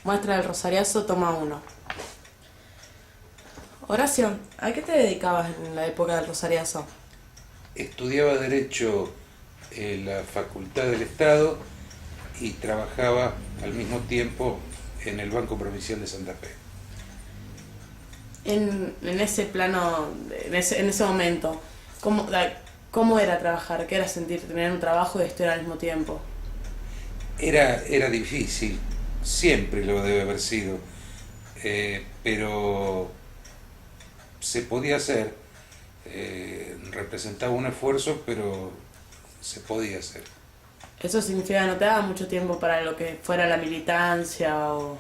Muestra del Rosariazo, toma 1. Horacio, ¿a qué te dedicabas en la época del Rosariazo? Estudiaba Derecho en la Facultad del Estado y trabajaba al mismo tiempo en el Banco Provincial de Santa Fe. En ese plano, en ese momento, ¿cómo era trabajar? ¿Qué era sentir tener un trabajo y estudiar al mismo tiempo? Era difícil, siempre lo debe haber sido, pero se podía hacer, representaba un esfuerzo, pero se podía hacer. ¿Eso significa que no te daba mucho tiempo para lo que fuera la militancia o...?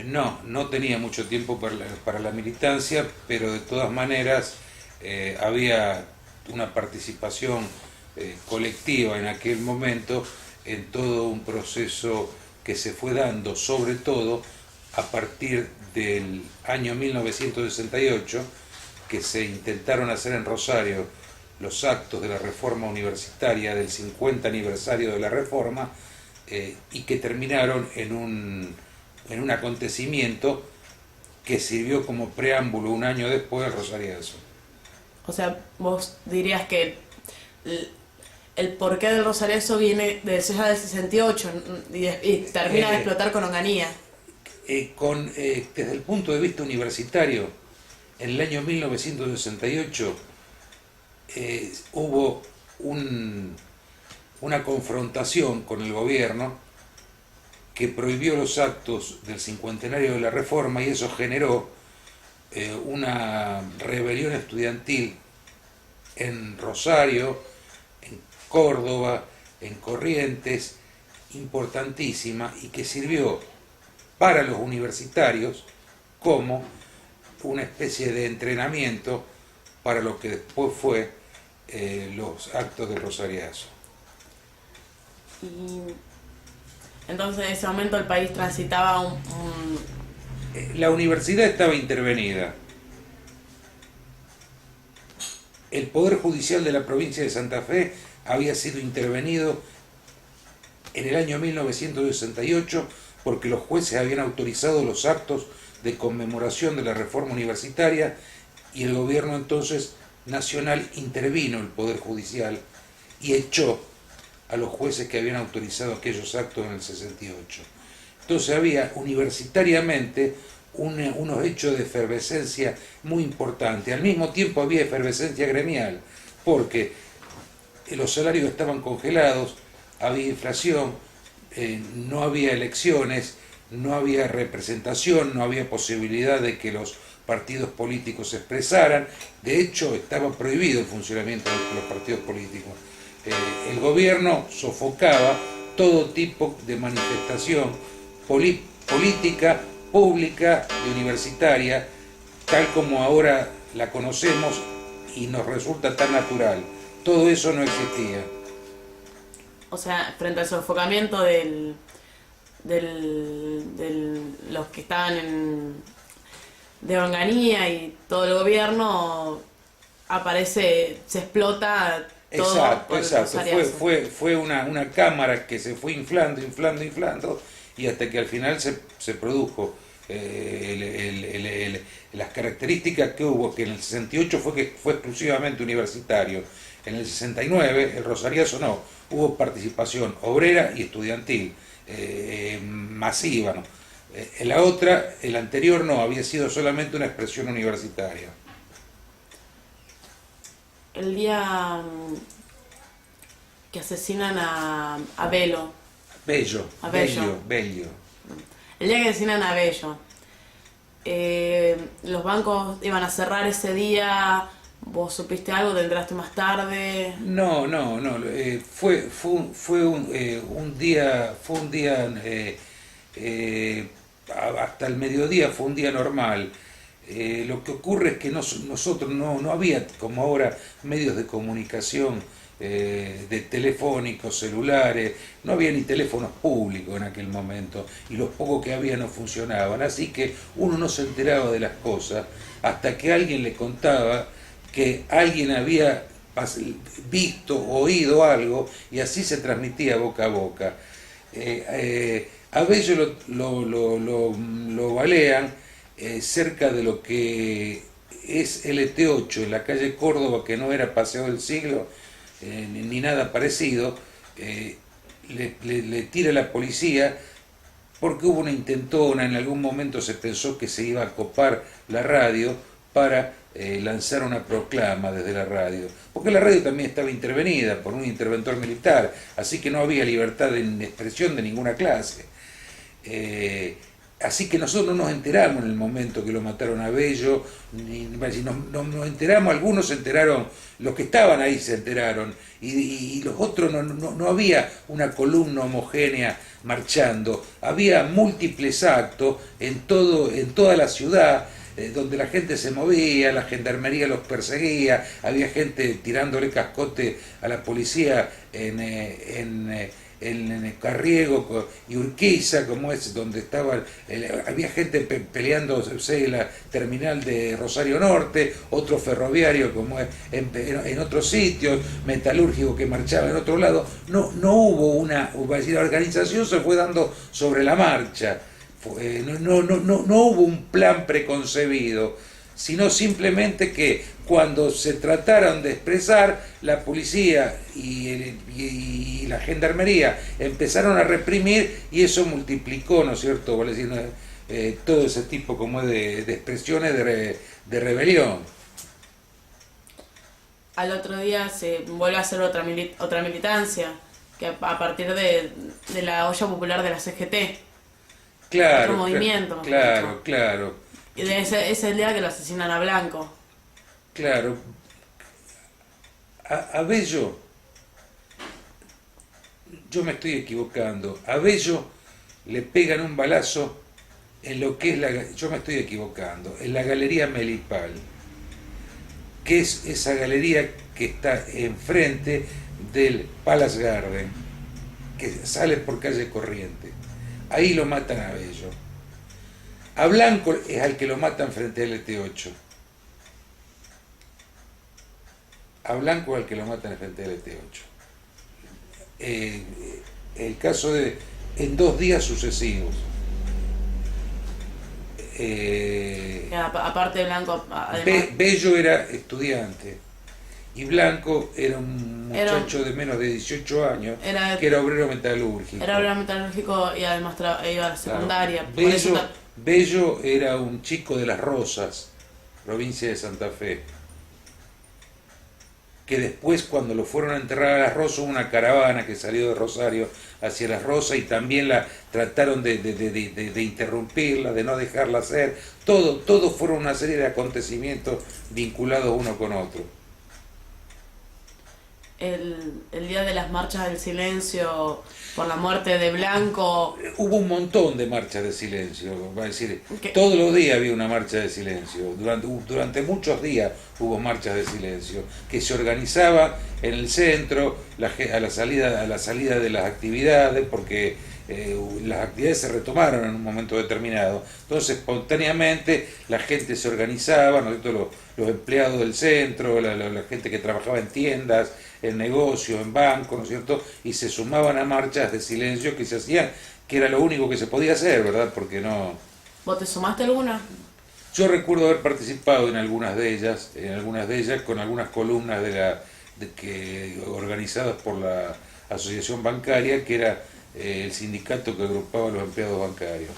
No tenía mucho tiempo para la militancia, pero de todas maneras había una participación colectiva en aquel momento en todo un proceso que se fue dando, sobre todo a partir del año 1968, que se intentaron hacer en Rosario los actos de la reforma universitaria del 50 aniversario de la reforma, y que terminaron en un acontecimiento que sirvió como preámbulo un año después del Rosariazo. O sea, vos dirías que el porqué del Rosariazo viene desde ya del 68 y termina de explotar con Onganía. Desde el punto de vista universitario, en el año 1968 hubo una confrontación con el gobierno que prohibió los actos del cincuentenario de la Reforma, y eso generó una rebelión estudiantil en Rosario, en Córdoba, en Corrientes, importantísima, y que sirvió para los universitarios como una especie de entrenamiento para lo que después fue los actos del Rosariazo. Y entonces en ese momento el país transitaba La universidad estaba intervenida. El Poder Judicial de la provincia de Santa Fe había sido intervenido en el año 1968 porque los jueces habían autorizado los actos de conmemoración de la reforma universitaria, y el gobierno entonces nacional intervino, el Poder Judicial, y echó a los jueces que habían autorizado aquellos actos en el 68. Entonces había universitariamente unos hechos de efervescencia muy importantes. Al mismo tiempo había efervescencia gremial, porque los salarios estaban congelados, había inflación, no había elecciones, no había representación, no había posibilidad de que los partidos políticos se expresaran. De hecho, estaba prohibido el funcionamiento de los partidos políticos. El gobierno sofocaba todo tipo de manifestación política, pública y universitaria, tal como ahora la conocemos y nos resulta tan natural. Todo eso no existía. o sea, frente al sofocamiento de los que estaban de Onganía y todo el gobierno, se explota todo. Exacto, por el exacto. Rosariazo. Fue una cámara que se fue inflando, y hasta que al final se produjo las características que hubo, que en el 68 fue exclusivamente universitario. En el 69, el Rosariazo no, hubo participación obrera y estudiantil, masiva, ¿no? El anterior no, había sido solamente una expresión universitaria. El día que asesinan a Bello. Bello. El día que asesinan a Bello. Los bancos iban a cerrar ese día. ¿Vos supiste algo? ¿Te enteraste más tarde? No. Fue un día, hasta el mediodía fue un día normal. Lo que ocurre es que nosotros no había, como ahora, medios de comunicación, de telefónicos, celulares, no había ni teléfonos públicos en aquel momento, y los pocos que había no funcionaban, así que uno no se enteraba de las cosas hasta que alguien le contaba que alguien había visto, oído algo, y así se transmitía boca a boca. A Bello lo balean cerca de lo que es LT8, en la calle Córdoba, que no era Paseo del Siglo, ni nada parecido. Le tira la policía porque hubo una intentona, en algún momento se pensó que se iba a copar la radio para lanzar una proclama desde la radio, porque la radio también estaba intervenida por un interventor militar, así que no había libertad de expresión de ninguna clase. Así que nosotros no nos enteramos en el momento que lo mataron a Bello, nos enteramos, algunos se enteraron, los que estaban ahí se enteraron, y los otros no había una columna homogénea marchando, había múltiples actos en toda la ciudad, donde la gente se movía, la gendarmería los perseguía, había gente tirándole cascote a la policía en Carriego y Urquiza, como es donde estaba, había gente peleando en la terminal de Rosario Norte, otro ferroviario como es en otros sitios, metalúrgico que marchaba en otro lado. No hubo una organización, se fue dando sobre la marcha. No hubo un plan preconcebido, sino simplemente que cuando se trataron de expresar, la policía y la gendarmería empezaron a reprimir, y eso multiplicó, ¿no es cierto?, vale decir, todo ese tipo como de expresiones de rebelión. Al otro día se vuelve a hacer otra militancia, que a partir de la olla popular de la CGT. Claro, Otro movimiento. Claro. Y de ese es el día que lo asesinan a Blanco. Claro. A Bello, yo me estoy equivocando, a Bello le pegan un balazo en lo que es yo me estoy equivocando, en la Galería Melipal, que es esa galería que está enfrente del Palace Garden, que sale por calle Corriente. Ahí lo matan a Bello. A Blanco es al que lo matan frente al LT8. A Blanco es al que lo matan frente al LT8. El caso en 2 días sucesivos. Aparte de Blanco, además, Bello era estudiante y Blanco era un muchacho de menos de 18 años que era obrero metalúrgico. Era obrero metalúrgico y además iba a la secundaria. Claro. Bello era un chico de Las Rosas, provincia de Santa Fe, que después, cuando lo fueron a enterrar a Las Rosas, hubo una caravana que salió de Rosario hacia Las Rosas y también la trataron de interrumpirla, de no dejarla hacer. Todo fueron una serie de acontecimientos vinculados uno con otro. El día de las marchas del silencio por la muerte de Blanco. Hubo un montón de marchas de silencio, va a decir, todos los días había una marcha de silencio, durante muchos días hubo marchas de silencio, que se organizaban en el centro, a la salida de las actividades, porque las actividades se retomaron en un momento determinado, entonces espontáneamente la gente se organizaba, ¿no es cierto?, los empleados del centro, la gente que trabajaba en tiendas, en negocios, en bancos, ¿no es cierto?, y se sumaban a marchas de silencio que se hacían, que era lo único que se podía hacer, ¿verdad?, porque no... ¿Vos te sumaste alguna? Yo recuerdo haber participado en algunas de ellas con algunas columnas organizadas por la asociación bancaria, que era el sindicato que agrupaba a los empleados bancarios.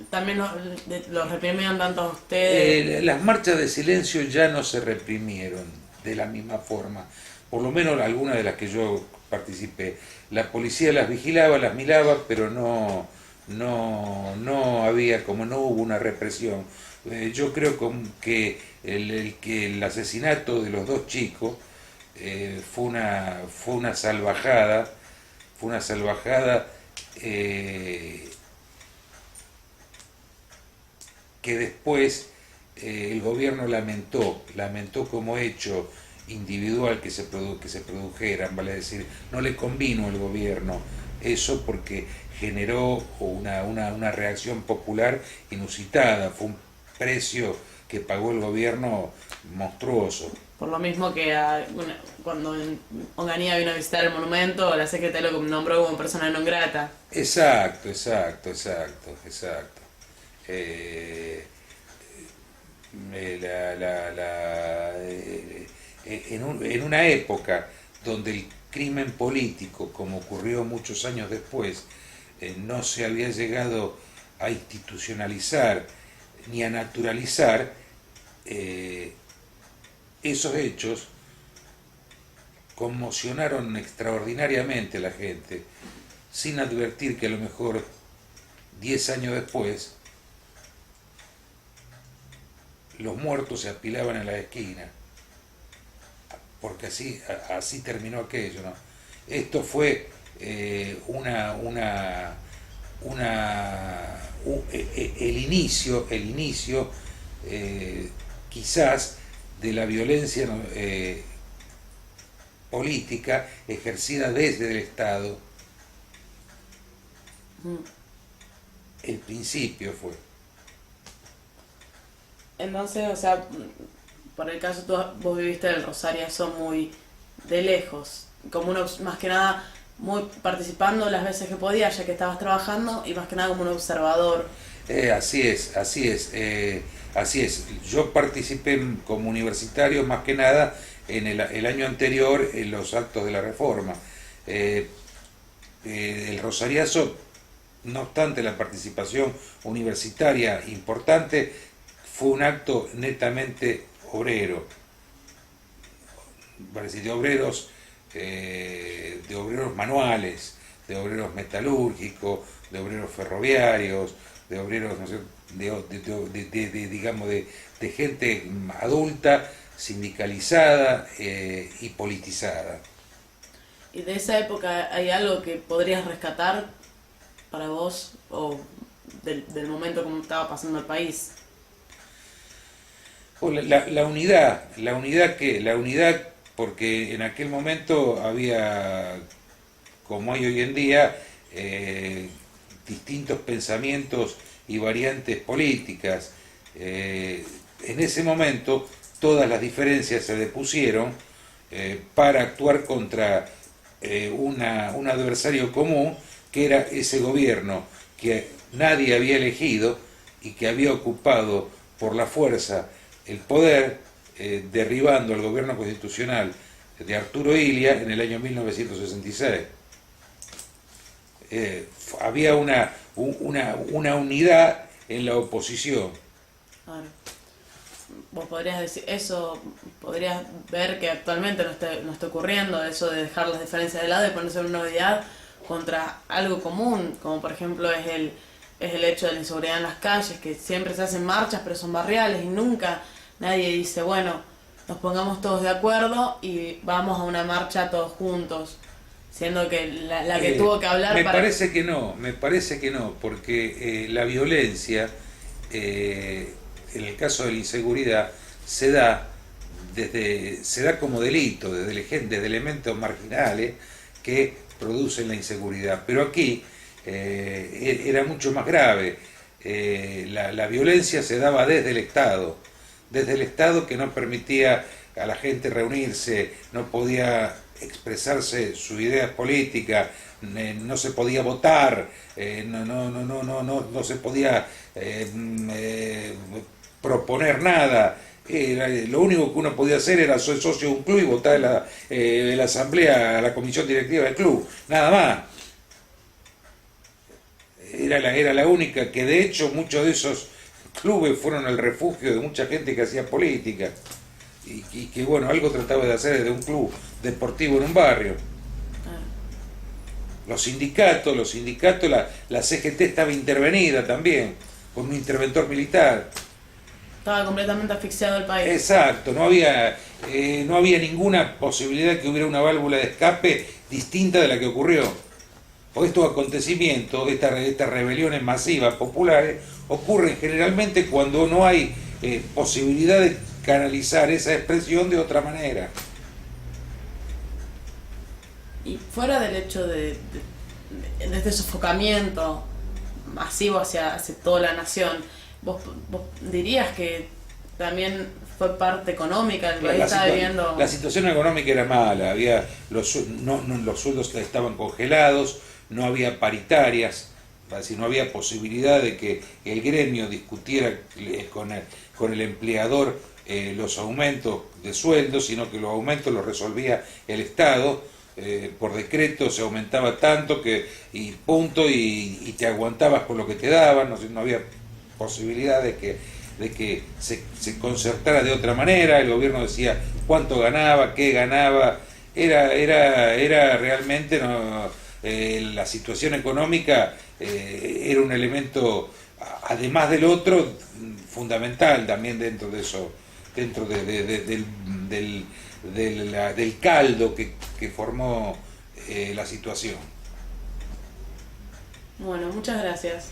También los reprimían tanto a ustedes. Las marchas de silencio ya no se reprimieron de la misma forma, por lo menos algunas de las que yo participé. La policía las vigilaba, las miraba, pero no había, como no hubo una represión. Yo creo que el asesinato de los 2 chicos fue una salvajada, que después el gobierno lamentó como hecho individual que se produjeran, vale decir, no le convino al gobierno eso porque generó una reacción popular inusitada, fue un precio que pagó el gobierno monstruoso. Por lo mismo que cuando Onganía vino a visitar el monumento, la CGT lo nombró como persona non grata. Exacto. En una época donde el crimen político, como ocurrió muchos años después, no se había llegado a institucionalizar ni a naturalizar, esos hechos conmocionaron extraordinariamente a la gente, sin advertir que a lo mejor 10 años después los muertos se apilaban en la esquina, porque así terminó aquello, ¿no? Esto fue el inicio quizás de la violencia política ejercida desde el Estado. El principio fue. Entonces, o sea, por el caso vos viviste en el Rosariazo muy de lejos, como uno, más que nada, muy participando las veces que podía, ya que estabas trabajando, y más que nada como un observador. Así es. Yo participé como universitario más que nada en el año anterior en los actos de la Reforma. El Rosariazo, no obstante la participación universitaria importante, fue un acto netamente obrero, de obreros manuales, de obreros metalúrgicos, de obreros ferroviarios, de obreros, no sé, digamos, de gente adulta, sindicalizada y politizada. ¿Y de esa época hay algo que podrías rescatar para vos, o del momento como estaba pasando el país? La unidad, porque en aquel momento había, como hay hoy en día, distintos pensamientos y variantes políticas. En ese momento todas las diferencias se depusieron para actuar contra un adversario común, que era ese gobierno que nadie había elegido y que había ocupado por la fuerza el poder, derribando el gobierno constitucional de Arturo Illia en el año 1966. Había una unidad en la oposición. Claro. Vos podrías decir eso, podrías ver que actualmente no está ocurriendo eso de dejar las diferencias de lado y ponerse una unidad contra algo común, como por ejemplo es el hecho de la inseguridad en las calles, que siempre se hacen marchas pero son barriales y nunca nadie dice, bueno, nos pongamos todos de acuerdo y vamos a una marcha todos juntos, siendo que la que tuvo que hablar me parece que no, porque la violencia, en el caso de la inseguridad, se da como delito, desde elementos marginales que producen la inseguridad. Pero aquí era mucho más grave. La violencia se daba desde el Estado que no permitía a la gente reunirse, no podía expresarse sus ideas políticas, no se podía votar, no se podía proponer nada. Lo único que uno podía hacer era ser socio de un club y votar en la asamblea, a la comisión directiva del club, nada más. Era la única, que de hecho muchos de esos clubes fueron el refugio de mucha gente que hacía política y que bueno, algo trataba de hacer desde un club deportivo en un barrio. Los sindicatos, la CGT estaba intervenida también por un interventor militar. Estaba completamente asfixiado el país. Exacto, no había ninguna posibilidad de que hubiera una válvula de escape distinta de la que ocurrió. Porque estos acontecimientos, estas rebeliones masivas populares, ocurren generalmente cuando no hay posibilidad de canalizar esa expresión de otra manera. Y fuera del hecho de este sofocamiento masivo hacia toda la nación, vos dirías que también fue parte económica, el país La, estaba viviendo... la situación económica era mala, había los sueldos estaban congelados, no había paritarias, es decir, no había posibilidad de que el gremio discutiera con el empleador los aumentos de sueldos, sino que los aumentos los resolvía el Estado. Por decreto se aumentaba tanto y punto, y te aguantabas con lo que te daban, no había posibilidad de que se concertara de otra manera. El gobierno decía cuánto ganaba, qué ganaba, era realmente la situación económica era un elemento, además del otro, fundamental también dentro de eso, dentro del caldo que formó la situación. Bueno, muchas gracias.